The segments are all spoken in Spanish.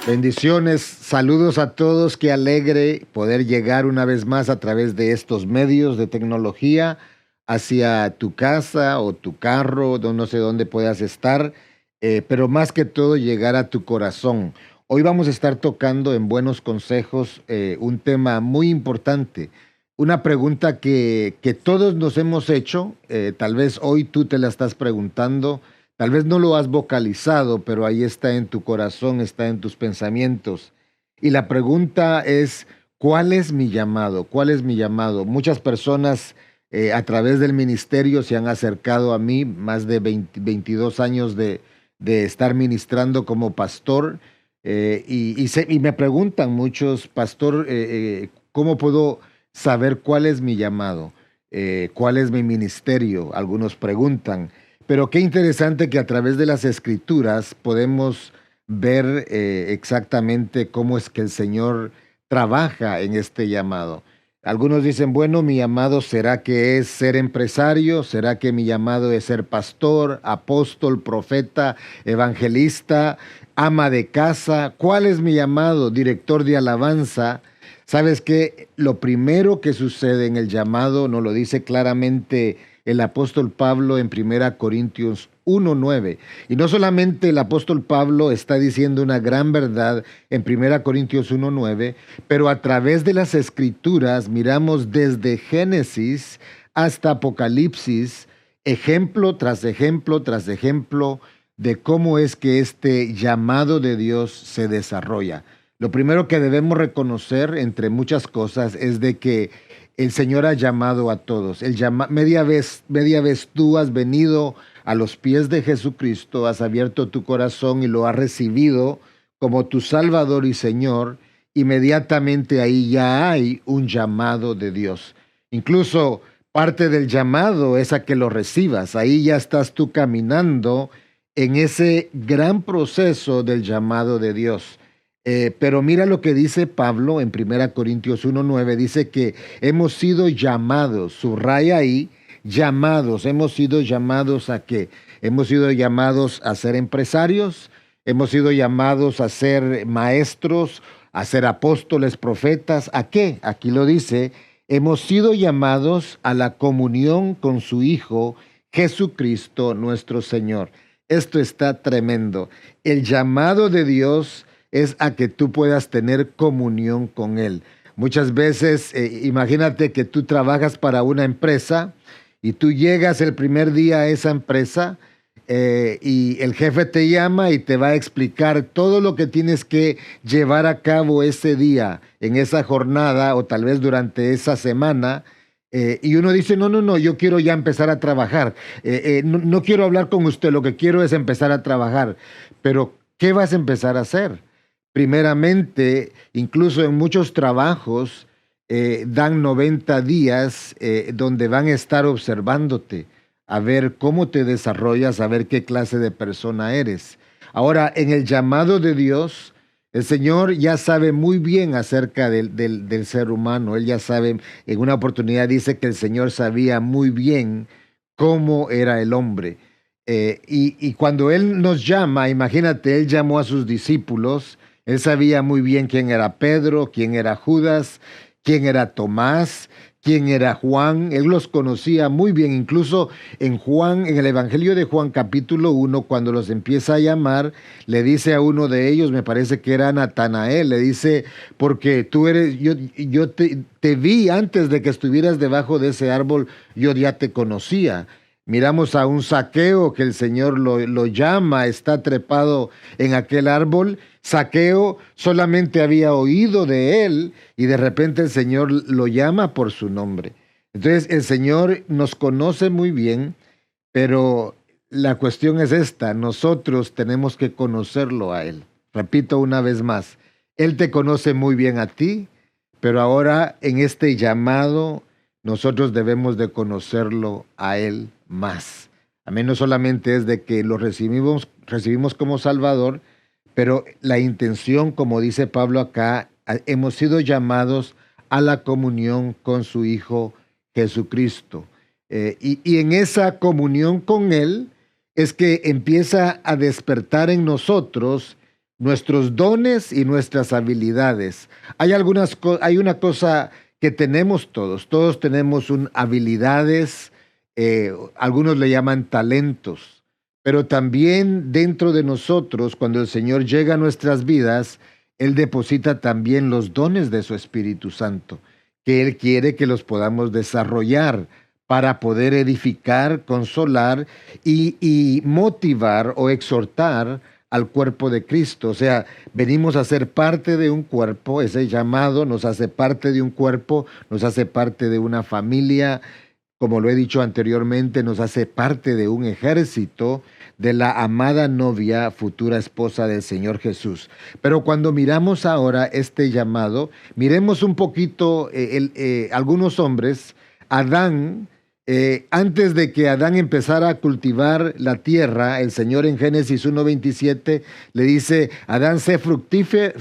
Bendiciones, saludos a todos, qué alegre poder llegar una vez más a través de estos medios de tecnología hacia tu casa o tu carro, no sé dónde puedas estar, pero más que todo llegar a tu corazón. Hoy vamos a estar tocando en Buenos Consejos un tema muy importante, una pregunta que todos nos hemos hecho, tal vez hoy tú te la estás preguntando. Tal vez no lo has vocalizado, pero ahí está en tu corazón, está en tus pensamientos. Y la pregunta es, ¿cuál es mi llamado? ¿Cuál es mi llamado? Muchas personas a través del ministerio se han acercado a mí, más de 22 años de estar ministrando como pastor, y me preguntan muchos, pastor, ¿cómo puedo saber cuál es mi llamado? ¿Cuál es mi ministerio? Algunos preguntan. Pero qué interesante que a través de las escrituras podemos ver exactamente cómo es que el Señor trabaja en este llamado. Algunos dicen, bueno, mi llamado será que es ser empresario, será que mi llamado es ser pastor, apóstol, profeta, evangelista, ama de casa. ¿Cuál es mi llamado? Director de alabanza. ¿Sabes qué? Lo primero que sucede en el llamado, nos lo dice claramente el apóstol Pablo en Primera Corintios 1:9. Y no solamente el apóstol Pablo está diciendo una gran verdad en Primera Corintios 1:9, pero a través de las escrituras miramos desde Génesis hasta Apocalipsis, ejemplo tras ejemplo tras ejemplo de cómo es que este llamado de Dios se desarrolla. Lo primero que debemos reconocer, entre muchas cosas, es de que el Señor ha llamado a todos. Media vez tú has venido a los pies de Jesucristo, has abierto tu corazón y lo has recibido como tu Salvador y Señor. Inmediatamente ahí ya hay un llamado de Dios. Incluso parte del llamado es a que lo recibas. Ahí ya estás tú caminando en ese gran proceso del llamado de Dios. Pero mira lo que dice Pablo en Primera Corintios 1:9, dice que hemos sido llamados, subraya ahí, llamados, hemos sido llamados ¿a qué? Hemos sido llamados a ser empresarios, hemos sido llamados a ser maestros, a ser apóstoles, profetas, ¿a qué? Aquí lo dice, hemos sido llamados a la comunión con su Hijo, Jesucristo nuestro Señor. Esto está tremendo. El llamado de Dios es a que tú puedas tener comunión con Él. Muchas veces, imagínate que tú trabajas para una empresa y tú llegas el primer día a esa empresa y el jefe te llama y te va a explicar todo lo que tienes que llevar a cabo ese día, en esa jornada o tal vez durante esa semana. Y uno dice, no, no, no, yo quiero ya empezar a trabajar. No, no quiero hablar con usted, lo que quiero es empezar a trabajar. Pero, ¿qué vas a empezar a hacer? Primeramente, incluso en muchos trabajos dan 90 días donde van a estar observándote, a ver cómo te desarrollas, a ver qué clase de persona eres. Ahora, en el llamado de Dios, el Señor ya sabe muy bien acerca del ser humano. Él ya sabe, en una oportunidad dice que el Señor sabía muy bien cómo era el hombre. Y cuando Él nos llama, imagínate, Él llamó a sus discípulos. Él sabía muy bien quién era Pedro, quién era Judas, quién era Tomás, quién era Juan. Él los conocía muy bien. Incluso en Juan, en el Evangelio de Juan capítulo 1, cuando los empieza a llamar, le dice a uno de ellos, me parece que era Natanael, le dice, porque tú eres, yo te vi antes de que estuvieras debajo de ese árbol, yo ya te conocía. Miramos a un Zaqueo que el Señor lo llama, está trepado en aquel árbol. Zaqueo solamente había oído de él y de repente el Señor lo llama por su nombre. Entonces el Señor nos conoce muy bien, pero la cuestión es esta, nosotros tenemos que conocerlo a Él. Repito una vez más, Él te conoce muy bien a ti, pero ahora en este llamado nosotros debemos de conocerlo a Él más. Amén, no solamente es de que lo recibimos como Salvador, pero la intención, como dice Pablo acá, hemos sido llamados a la comunión con su Hijo Jesucristo. Y en esa comunión con Él es que empieza a despertar en nosotros nuestros dones y nuestras habilidades. Hay una cosa que tenemos todos tenemos habilidades, algunos le llaman talentos, pero también dentro de nosotros, cuando el Señor llega a nuestras vidas, Él deposita también los dones de su Espíritu Santo, que Él quiere que los podamos desarrollar para poder edificar, consolar y motivar o exhortar al cuerpo de Cristo. O sea, venimos a ser parte de un cuerpo, ese llamado nos hace parte de un cuerpo, nos hace parte de una familia, como lo he dicho anteriormente, nos hace parte de un ejército, de la amada novia, futura esposa del Señor Jesús. Pero cuando miramos ahora este llamado, miremos un poquito algunos hombres. Adán, antes de que Adán empezara a cultivar la tierra, el Señor en Génesis 1:27 le dice: Adán, sé fructífero,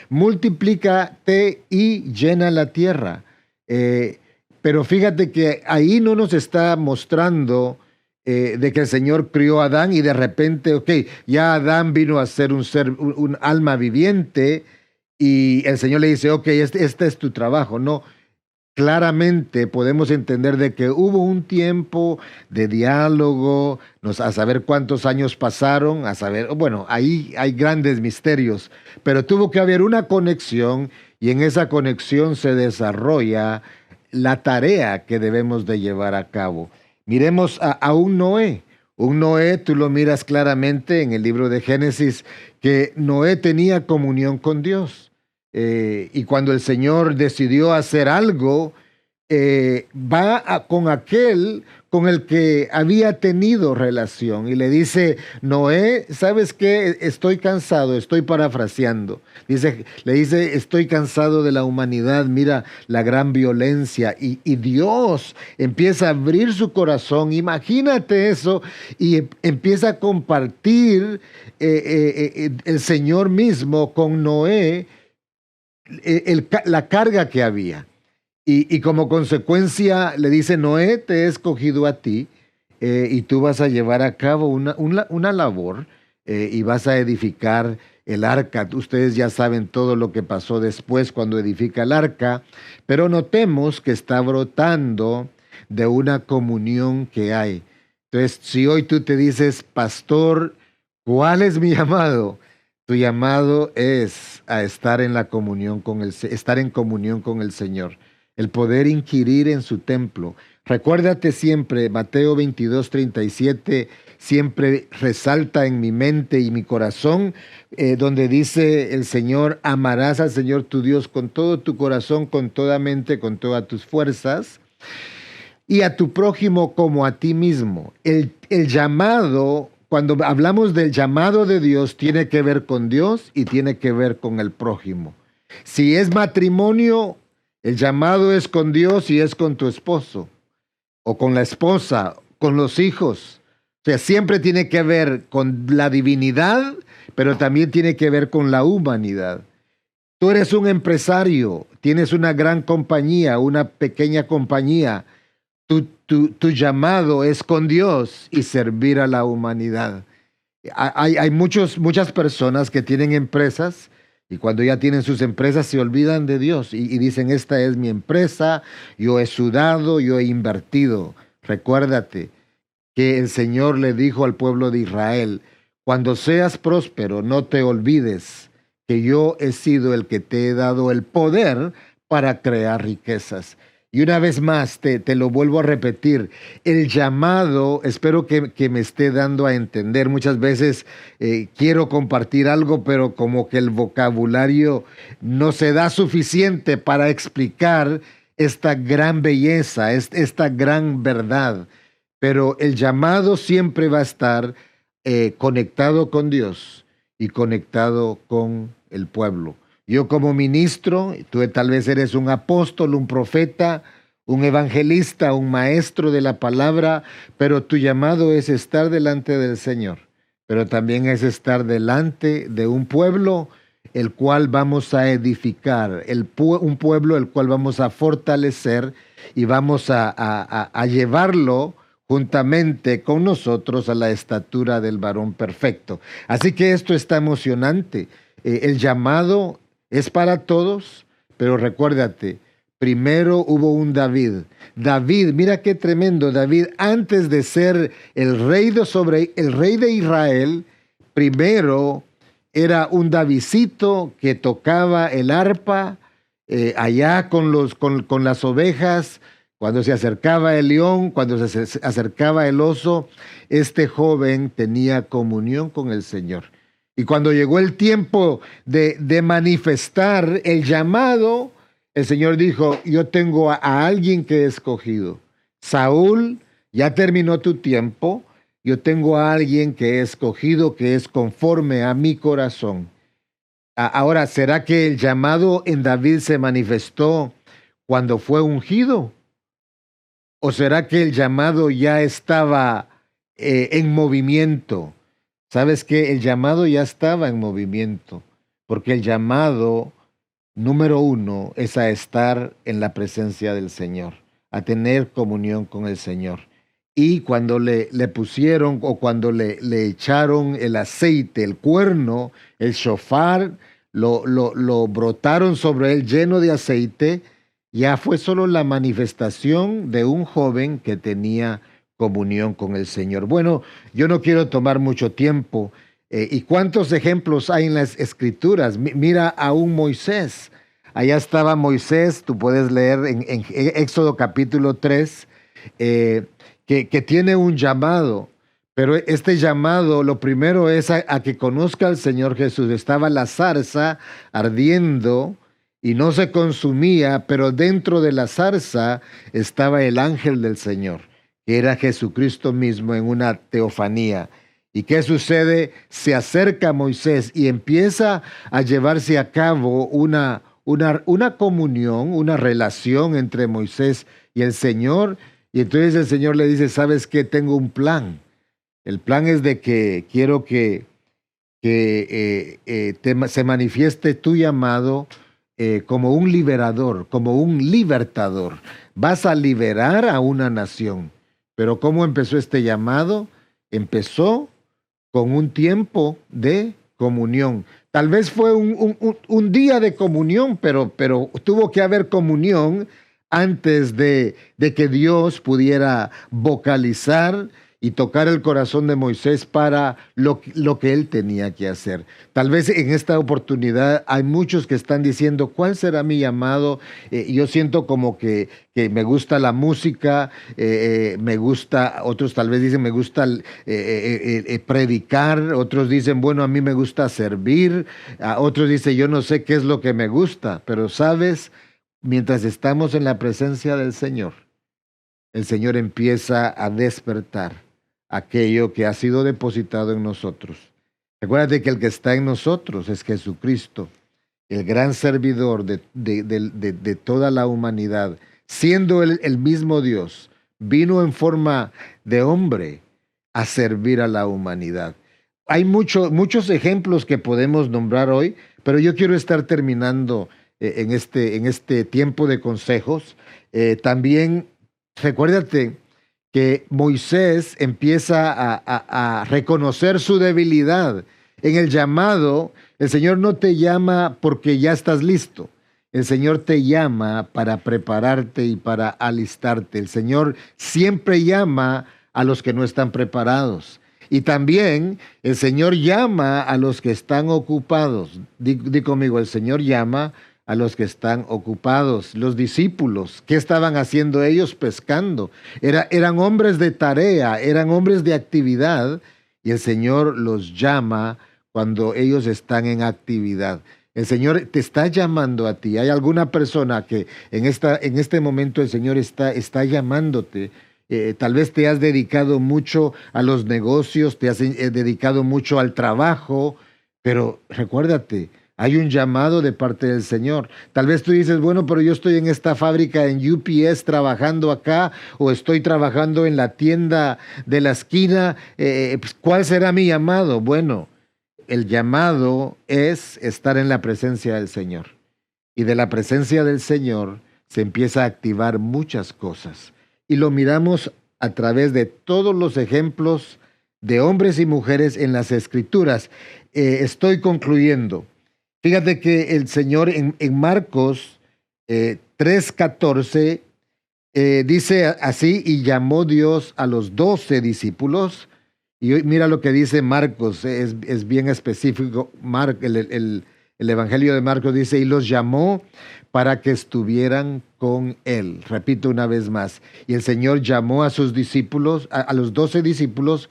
multiplícate y llena la tierra. Pero fíjate que ahí no nos está mostrando de que el Señor crió a Adán y de repente, ya Adán vino a ser un alma viviente y el Señor le dice, este es tu trabajo. No. Claramente podemos entender de que hubo un tiempo de diálogo, a saber cuántos años pasaron, ahí hay grandes misterios, pero tuvo que haber una conexión y en esa conexión se desarrolla la tarea que debemos de llevar a cabo. Miremos a un Noé. Un Noé, tú lo miras claramente en el libro de Génesis, que Noé tenía comunión con Dios. Y cuando el Señor decidió hacer algo, con aquel con el que había tenido relación y le dice: Noé, ¿sabes qué? Estoy cansado, estoy parafraseando. Le dice, estoy cansado de la humanidad, mira la gran violencia. Y Dios empieza a abrir su corazón, imagínate eso, y empieza a compartir el Señor mismo con Noé la carga que había. Y como consecuencia le dice: Noé, te he escogido a ti y tú vas a llevar a cabo una labor y vas a edificar el arca. Ustedes ya saben todo lo que pasó después cuando edifica el arca, pero notemos que está brotando de una comunión que hay. Entonces, si hoy tú te dices: pastor, ¿cuál es mi llamado? Tu llamado es a estar en la comunión estar en comunión con el Señor, el poder inquirir en su templo. Recuérdate siempre, Mateo 22:37, siempre resalta en mi mente y mi corazón, donde dice el Señor: amarás al Señor tu Dios con todo tu corazón, con toda mente, con todas tus fuerzas, y a tu prójimo como a ti mismo. El llamado, cuando hablamos del llamado de Dios, tiene que ver con Dios y tiene que ver con el prójimo. Si es matrimonio, el llamado es con Dios y es con tu esposo, o con la esposa, con los hijos. O sea, siempre tiene que ver con la divinidad, pero también tiene que ver con la humanidad. Tú eres un empresario, tienes una gran compañía, una pequeña compañía. Tu llamado es con Dios y servir a la humanidad. Hay muchas personas que tienen empresas y cuando ya tienen sus empresas se olvidan de Dios y dicen: esta es mi empresa, yo he sudado, yo he invertido. Recuérdate que el Señor le dijo al pueblo de Israel: cuando seas próspero, no te olvides que yo he sido el que te he dado el poder para crear riquezas. Y una vez más, te lo vuelvo a repetir, el llamado, espero que me esté dando a entender. Muchas veces quiero compartir algo, pero como que el vocabulario no se da suficiente para explicar esta gran belleza, esta gran verdad. Pero el llamado siempre va a estar conectado con Dios y conectado con el pueblo. Yo como ministro, tú tal vez eres un apóstol, un profeta, un evangelista, un maestro de la palabra, pero tu llamado es estar delante del Señor, pero también es estar delante de un pueblo el cual vamos a edificar, un pueblo el cual vamos a fortalecer y vamos a llevarlo juntamente con nosotros a la estatura del varón perfecto. Así que esto está emocionante. El llamado es para todos, pero recuérdate, primero hubo un David. David, mira qué tremendo, David, antes de ser el rey de Israel, primero era un Davidcito que tocaba el arpa allá con las ovejas, cuando se acercaba el león, cuando se acercaba el oso, este joven tenía comunión con el Señor. Y cuando llegó el tiempo de manifestar el llamado, el Señor dijo, yo tengo a alguien que he escogido. Saúl, ya terminó tu tiempo, yo tengo a alguien que he escogido, que es conforme a mi corazón. Ahora, ¿será que el llamado en David se manifestó cuando fue ungido? ¿O será que el llamado ya estaba en movimiento? ¿Sabes qué? El llamado ya estaba en movimiento, porque el llamado número uno es a estar en la presencia del Señor, a tener comunión con el Señor. Y cuando le pusieron o cuando le echaron el aceite, el cuerno, el shofar, lo brotaron sobre él lleno de aceite, ya fue solo la manifestación de un joven que tenía comunión con el Señor. Bueno, yo no quiero tomar mucho tiempo. ¿Y cuántos ejemplos hay en las Escrituras? Mira a un Moisés. Allá estaba Moisés, tú puedes leer en Éxodo capítulo 3, que tiene un llamado, pero este llamado, lo primero es a que conozca al Señor Jesús. Estaba la zarza ardiendo y no se consumía, pero dentro de la zarza estaba el ángel del Señor, que era Jesucristo mismo en una teofanía. ¿Y qué sucede? Se acerca a Moisés y empieza a llevarse a cabo una comunión, una relación entre Moisés y el Señor. Y entonces el Señor le dice, ¿sabes qué? Tengo un plan. El plan es de que quiero que se manifieste tu llamado como un liberador, como un libertador. Vas a liberar a una nación. Pero ¿cómo empezó este llamado? Empezó con un tiempo de comunión. Tal vez fue un día de comunión, pero tuvo que haber comunión antes de que Dios pudiera vocalizar y tocar el corazón de Moisés para lo que él tenía que hacer. Tal vez en esta oportunidad hay muchos que están diciendo, ¿cuál será mi llamado? Yo siento como que me gusta la música, me gusta, otros tal vez dicen, me gusta predicar, otros dicen, bueno, a mí me gusta servir, otros dicen, yo no sé qué es lo que me gusta, pero sabes, mientras estamos en la presencia del Señor, el Señor empieza a despertar aquello que ha sido depositado en nosotros. Recuérdate que el que está en nosotros es Jesucristo, el gran servidor de toda la humanidad, siendo él el mismo Dios, vino en forma de hombre a servir a la humanidad. Hay muchos ejemplos que podemos nombrar hoy, pero yo quiero estar terminando en este tiempo de consejos. También recuérdate que Moisés empieza a reconocer su debilidad. En el llamado, el Señor no te llama porque ya estás listo. El Señor te llama para prepararte y para alistarte. El Señor siempre llama a los que no están preparados. Y también el Señor llama a los que están ocupados. Di conmigo, el Señor llama a los que están ocupados. Los discípulos, ¿qué estaban haciendo ellos? Pescando. Eran hombres de tarea, eran hombres de actividad, y el Señor los llama cuando ellos están en actividad. El Señor te está llamando a ti. Hay alguna persona que en este momento el Señor está llamándote. Tal vez te has dedicado mucho a los negocios, te has dedicado mucho al trabajo, pero recuérdate, hay un llamado de parte del Señor. Tal vez tú dices, bueno, pero yo estoy en esta fábrica en UPS trabajando acá, o estoy trabajando en la tienda de la esquina. Pues, ¿cuál será mi llamado? Bueno, el llamado es estar en la presencia del Señor. Y de la presencia del Señor se empieza a activar muchas cosas. Y lo miramos a través de todos los ejemplos de hombres y mujeres en las Escrituras. Estoy concluyendo. Fíjate que el Señor en Marcos 3:14 dice así: y llamó Dios a los 12 discípulos. Y mira lo que dice Marcos, es bien específico. El Evangelio de Marcos dice: y los llamó para que estuvieran con él. Repito una vez más. Y el Señor llamó a sus discípulos, a los 12 discípulos,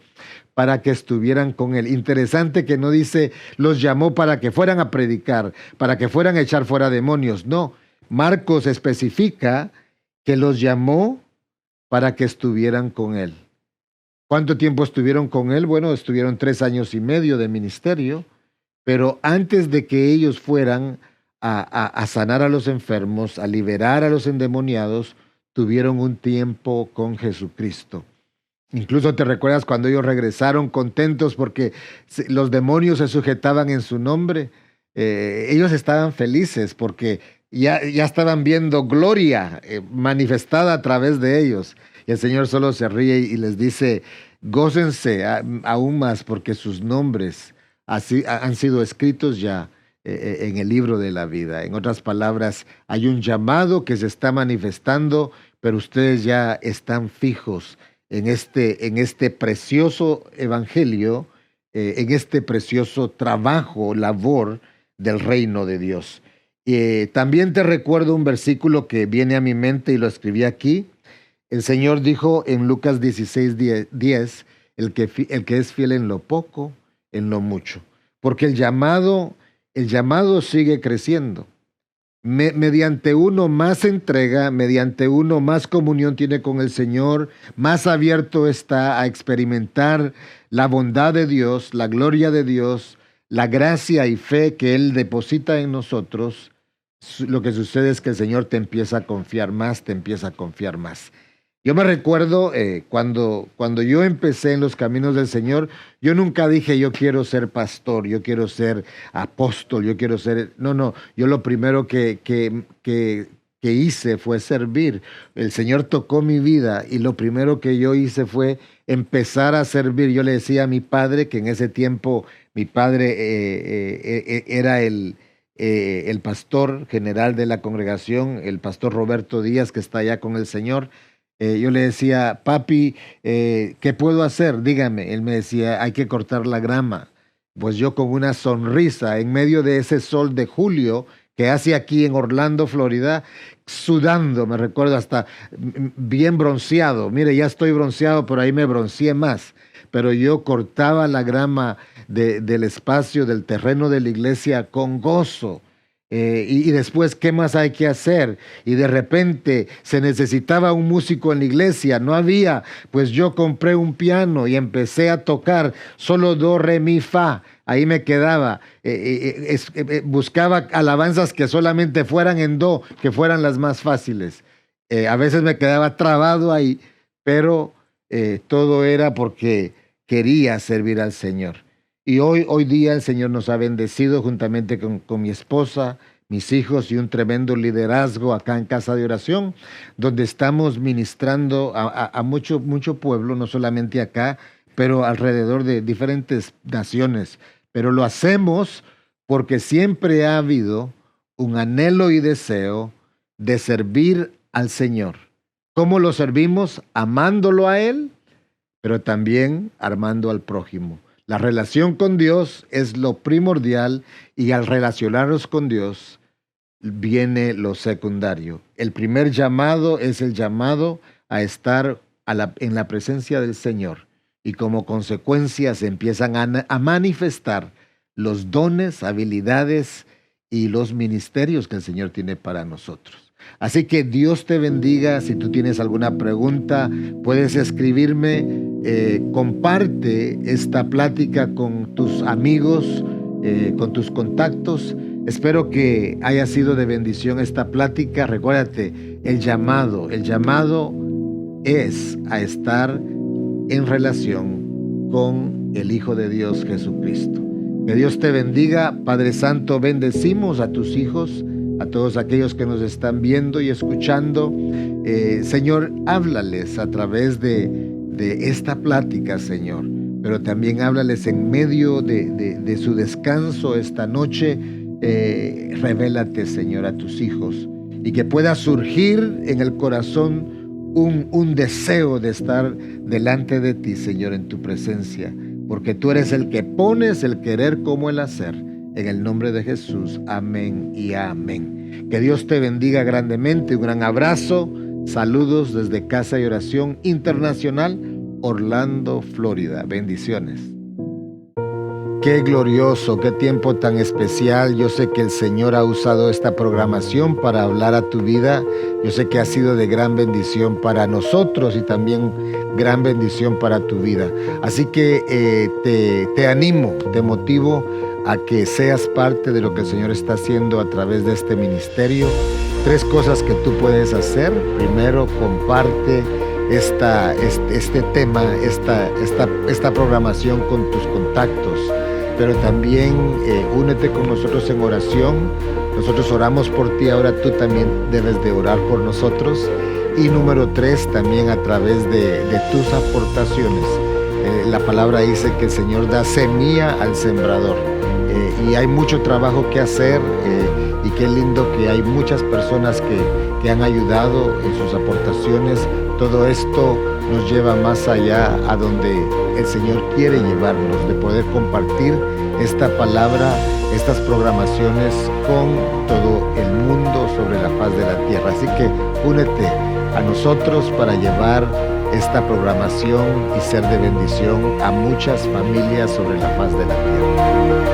para que estuvieran con él. Interesante que no dice los llamó para que fueran a predicar, para que fueran a echar fuera demonios. No, Marcos especifica que los llamó para que estuvieran con él. ¿Cuánto tiempo estuvieron con él? Bueno, estuvieron 3 años y medio de ministerio, pero antes de que ellos fueran a sanar a los enfermos, a liberar a los endemoniados, tuvieron un tiempo con Jesucristo. Incluso te recuerdas cuando ellos regresaron contentos porque los demonios se sujetaban en su nombre. Ellos estaban felices porque ya estaban viendo gloria manifestada a través de ellos. Y el Señor solo se ríe y les dice: gócense aún más porque sus nombres así han sido escritos ya en el libro de la vida. En otras palabras, hay un llamado que se está manifestando, pero ustedes ya están fijos en este precioso evangelio, en este precioso trabajo, labor del reino de Dios. También te recuerdo un versículo que viene a mi mente y lo escribí aquí. El Señor dijo en Lucas 16:10, el que es fiel en lo poco, en lo mucho. Porque el llamado sigue creciendo. Mediante uno más entrega, mediante uno más comunión tiene con el Señor, más abierto está a experimentar la bondad de Dios, la gloria de Dios, la gracia y fe que Él deposita en nosotros. Lo que sucede es que el Señor te empieza a confiar más, te empieza a confiar más. Yo me recuerdo cuando yo empecé en los caminos del Señor, yo nunca dije yo quiero ser pastor, yo quiero ser apóstol, yo quiero ser... No, yo lo primero que hice fue servir. El Señor tocó mi vida y lo primero que yo hice fue empezar a servir. Yo le decía a mi padre, que en ese tiempo mi padre era el pastor general de la congregación, el pastor Roberto Díaz, que está allá con el Señor. Yo le decía: papi, ¿qué puedo hacer? Dígame. Él me decía: hay que cortar la grama. Pues yo con una sonrisa, en medio de ese sol de julio que hace aquí en Orlando, Florida, sudando, me recuerdo hasta bien bronceado. Mire, ya estoy bronceado, pero ahí me bronceé más. Pero yo cortaba la grama del espacio, del terreno de la iglesia con gozo. Y después, ¿qué más hay que hacer? Y de repente se necesitaba un músico en la iglesia, no había, pues yo compré un piano y empecé a tocar solo do, re, mi, fa. Ahí me quedaba, buscaba alabanzas que solamente fueran en do, que fueran las más fáciles. A veces me quedaba trabado ahí, pero todo era porque quería servir al Señor. Y hoy día el Señor nos ha bendecido juntamente con mi esposa, mis hijos y un tremendo liderazgo acá en Casa de Oración, donde estamos ministrando a mucho pueblo, no solamente acá, pero alrededor de diferentes naciones. Pero lo hacemos porque siempre ha habido un anhelo y deseo de servir al Señor. ¿Cómo lo servimos? Amándolo a Él, pero también amando al prójimo. La relación con Dios es lo primordial y al relacionarnos con Dios viene lo secundario. El primer llamado es el llamado a estar en la presencia del Señor y como consecuencia se empiezan a manifestar los dones, habilidades y los ministerios que el Señor tiene para nosotros. Así que Dios te bendiga. Si tú tienes alguna pregunta, puedes escribirme. Comparte esta plática con tus amigos, con tus contactos. Espero que haya sido de bendición esta plática. Recuérdate, el llamado es a estar en relación con el Hijo de Dios, Jesucristo. Que Dios te bendiga. Padre Santo, bendecimos a tus hijos, a todos aquellos que nos están viendo y escuchando. Señor, háblales a través de esta plática, Señor, pero también háblales en medio de su descanso esta noche. Revélate, Señor, a tus hijos, y que pueda surgir en el corazón un deseo de estar delante de ti, Señor, en tu presencia, porque tú eres el que pones el querer como el hacer. En el nombre de Jesús, amén y amén. Que Dios te bendiga grandemente. Un gran abrazo. Saludos desde Casa de Oración Internacional, Orlando, Florida. Bendiciones. Qué glorioso, qué tiempo tan especial. Yo sé que el Señor ha usado esta programación para hablar a tu vida. Yo sé que ha sido de gran bendición para nosotros y también gran bendición para tu vida. Así que te animo, te motivo a que seas parte de lo que el Señor está haciendo a través de este ministerio. 3 cosas que tú puedes hacer. Primero, comparte este tema, esta programación con tus contactos. Pero también únete con nosotros en oración. Nosotros oramos por ti, ahora tú también debes de orar por nosotros. Y número 3, también a través de tus aportaciones. La palabra dice que el Señor da semilla al sembrador. Y hay mucho trabajo que hacer, y qué lindo que hay muchas personas que han ayudado en sus aportaciones. Todo esto nos lleva más allá, a donde el Señor quiere llevarnos, de poder compartir esta palabra, estas programaciones con todo el mundo sobre la faz de la tierra. Así que únete a nosotros para llevar esta programación y ser de bendición a muchas familias sobre la faz de la tierra.